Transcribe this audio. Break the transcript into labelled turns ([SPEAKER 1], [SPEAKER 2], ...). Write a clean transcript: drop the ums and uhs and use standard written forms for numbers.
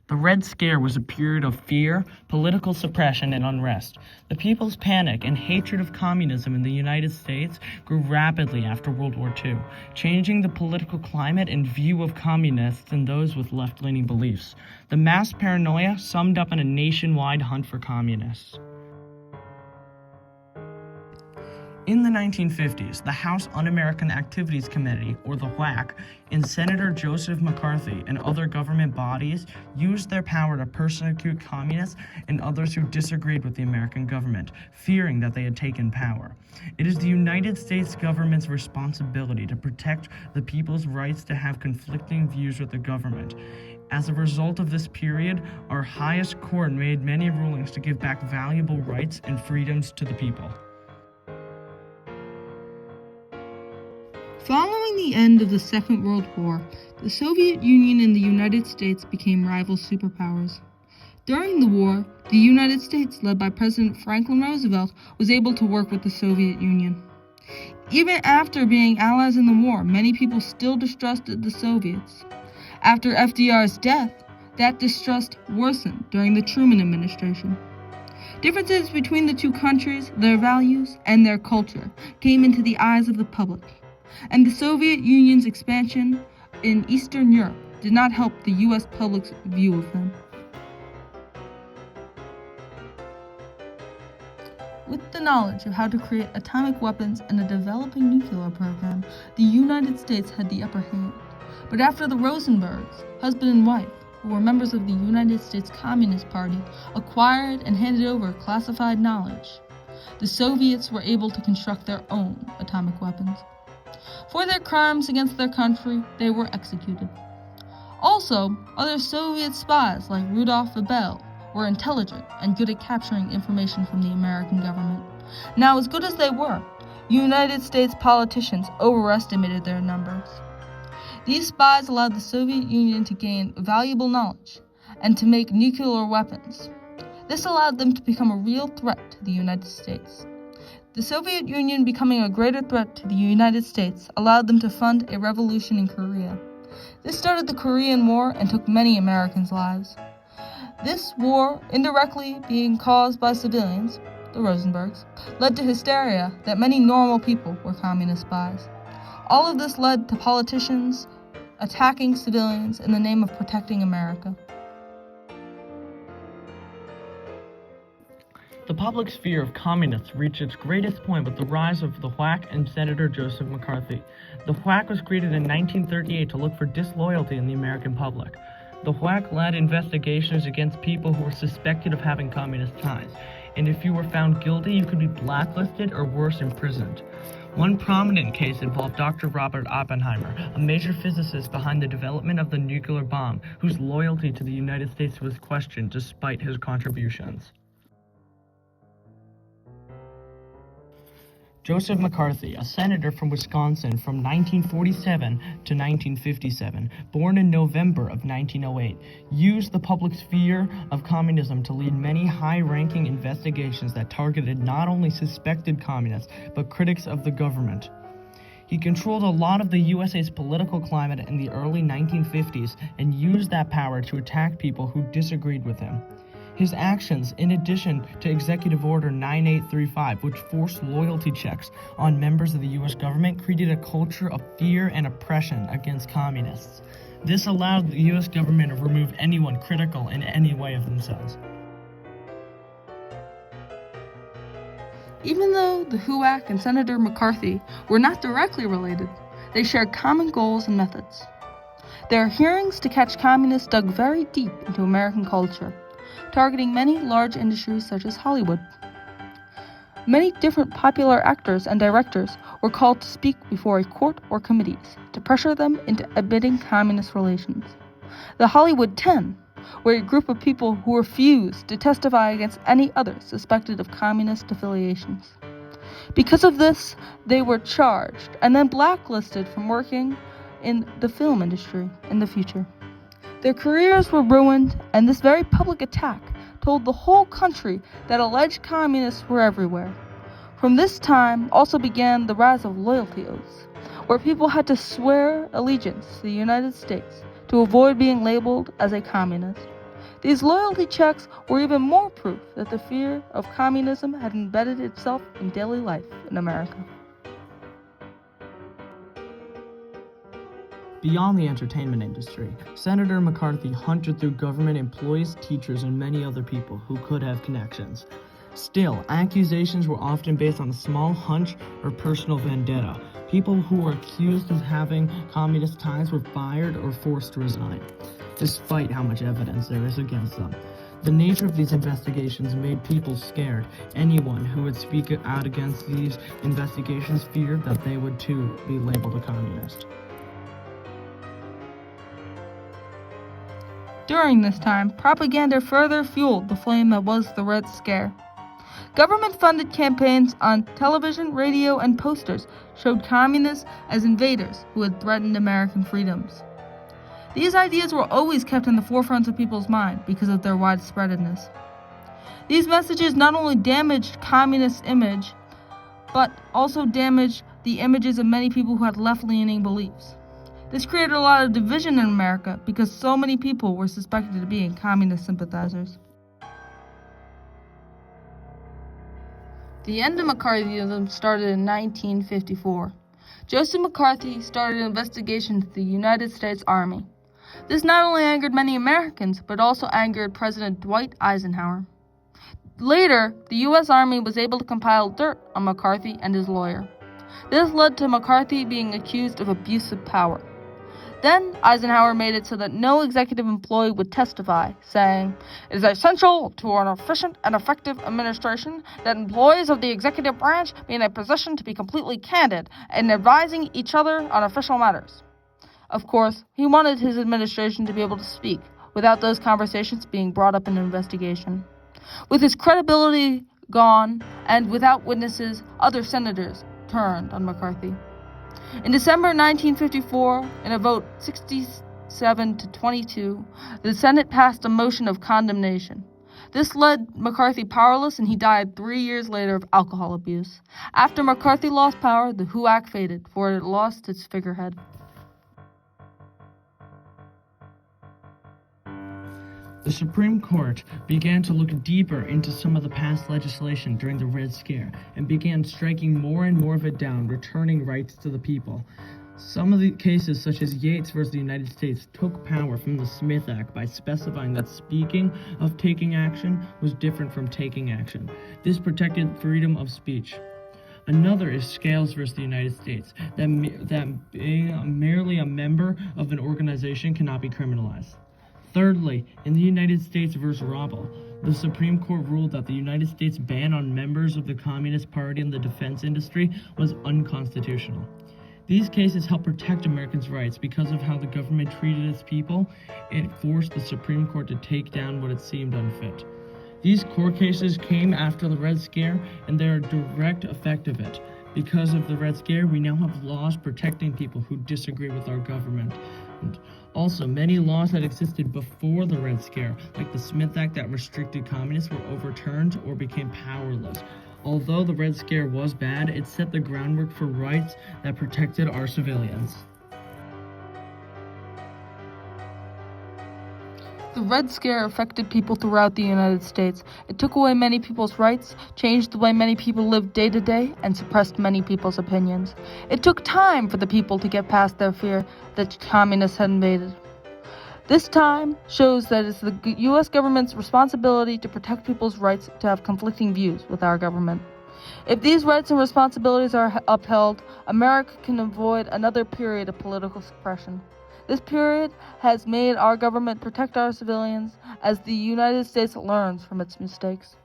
[SPEAKER 1] The Red Scare was a period of fear, political suppression, and unrest. The people's panic and hatred of communism in the United States grew rapidly after World War II, changing the political climate and view of communists and those with left-leaning beliefs. The mass paranoia summed up in a nationwide hunt for communists. In the 1950s, the House Un-American Activities Committee, or the WAC, and Senator Joseph McCarthy and other government bodies used their power to persecute communists and others who disagreed with the American government, fearing that they had taken power. It is the United States government's responsibility to protect the people's rights to have conflicting views with the government. As a result of this period, our highest court made many rulings to give back valuable rights and freedoms to the people.
[SPEAKER 2] Following the end of the Second World War, the Soviet Union and the United States became rival superpowers. During the war, the United States, led by President Franklin Roosevelt, was able to work with the Soviet Union. Even after being allies in the war, many people still distrusted the Soviets. After FDR's death, that distrust worsened during the Truman administration. Differences between the two countries, their values, and their culture came into the eyes of the public. And the Soviet Union's expansion in Eastern Europe did not help the U.S. public's view of them. With the knowledge of how to create atomic weapons and a developing nuclear program, the United States had the upper hand. But after the Rosenbergs, husband and wife, who were members of the United States Communist Party, acquired and handed over classified knowledge, the Soviets were able to construct their own atomic weapons. For their crimes against their country, they were executed. Also, other Soviet spies like Rudolf Abel were intelligent and good at capturing information from the American government. Now, as good as they were, United States politicians overestimated their numbers. These spies allowed the Soviet Union to gain valuable knowledge and to make nuclear weapons. This allowed them to become a real threat to the United States. The Soviet Union becoming a greater threat to the United States allowed them to fund a revolution in Korea. This started the Korean War and took many Americans' lives. This war, indirectly being caused by civilians, the Rosenbergs, led to hysteria that many normal people were communist spies. All of this led to politicians attacking civilians in the name of protecting America.
[SPEAKER 1] The public's fear of communists reached its greatest point with the rise of the WAC and Senator Joseph McCarthy. The WAC was created in 1938 to look for disloyalty in the American public. The WAC led investigations against people who were suspected of having communist ties, and if you were found guilty, you could be blacklisted or worse, imprisoned. One prominent case involved Dr. Robert Oppenheimer, a major physicist behind the development of the nuclear bomb, whose loyalty to the United States was questioned despite his contributions. Joseph McCarthy, a senator from Wisconsin from 1947 to 1957, born in November of 1908, used the public's fear of communism to lead many high-ranking investigations that targeted not only suspected communists, but critics of the government. He controlled a lot of the USA's political climate in the early 1950s and used that power to attack people who disagreed with him. His actions, in addition to Executive Order 9835, which forced loyalty checks on members of the U.S. government, created a culture of fear and oppression against communists. This allowed the U.S. government to remove anyone critical in any way of themselves.
[SPEAKER 2] Even though the HUAC and Senator McCarthy were not directly related, they shared common goals and methods. Their hearings to catch communists dug very deep into American culture, targeting many large industries such as Hollywood. Many different popular actors and directors were called to speak before a court or committees to pressure them into admitting communist relations. The Hollywood 10 were a group of people who refused to testify against any others suspected of communist affiliations. Because of this, they were charged and then blacklisted from working in the film industry in the future. Their careers were ruined, and this very public attack told the whole country that alleged communists were everywhere. From this time also began the rise of loyalty oaths, where people had to swear allegiance to the United States to avoid being labeled as a communist. These loyalty checks were even more proof that the fear of communism had embedded itself in daily life in America.
[SPEAKER 1] Beyond the entertainment industry, Senator McCarthy hunted through government employees, teachers, and many other people who could have connections. Still, accusations were often based on a small hunch or personal vendetta. People who were accused of having communist ties were fired or forced to resign, despite how much evidence there is against them. The nature of these investigations made people scared. Anyone who would speak out against these investigations feared that they would too be labeled a communist.
[SPEAKER 2] During this time, propaganda further fueled the flame that was the Red Scare. Government-funded campaigns on television, radio, and posters showed communists as invaders who had threatened American freedoms. These ideas were always kept in the forefront of people's mind because of their widespreadness. These messages not only damaged communist image, but also damaged the images of many people who had left-leaning beliefs. This created a lot of division in America because so many people were suspected of being communist sympathizers. The end of McCarthyism started in 1954. Joseph McCarthy started an investigation into the United States Army. This not only angered many Americans, but also angered President Dwight Eisenhower. Later, the U.S. Army was able to compile dirt on McCarthy and his lawyer. This led to McCarthy being accused of abuse of power. Then, Eisenhower made it so that no executive employee would testify, saying, "It is essential to an efficient and effective administration that employees of the executive branch be in a position to be completely candid in advising each other on official matters." Of course, he wanted his administration to be able to speak without those conversations being brought up in an investigation. With his credibility gone and without witnesses, other senators turned on McCarthy. In December 1954, in a vote 67 to 22, the Senate passed a motion of condemnation. This led McCarthy powerless, and he died 3 years later of alcohol abuse. After McCarthy lost power, the HUAC faded, for it lost its figurehead.
[SPEAKER 1] The Supreme Court began to look deeper into some of the past legislation during the Red Scare and began striking more and more of it down, returning rights to the people. Some of the cases, such as Yates versus the United States, took power from the Smith Act by specifying that speaking of taking action was different from taking action. This protected freedom of speech. Another is Scales versus the United States, that being merely a member of an organization cannot be criminalized. Thirdly, in the United States versus Rommel, the Supreme Court ruled that the United States ban on members of the Communist Party in the defense industry was unconstitutional. These cases helped protect Americans' rights because of how the government treated its people. It forced the Supreme Court to take down what it seemed unfit. These court cases came after the Red Scare, and they are a direct effect of it. Because of the Red Scare, we now have laws protecting people who disagree with our government. And also, many laws that existed before the Red Scare, like the Smith Act that restricted communists, were overturned or became powerless. Although the Red Scare was bad, it set the groundwork for rights that protected our civilians.
[SPEAKER 2] The Red Scare affected people throughout the United States. It took away many people's rights, changed the way many people lived day to day, and suppressed many people's opinions. It took time for the people to get past their fear that communists had invaded. This time shows that it's the U.S. government's responsibility to protect people's rights to have conflicting views with our government. If these rights and responsibilities are upheld, America can avoid another period of political suppression. This period has made our government protect our civilians as the United States learns from its mistakes.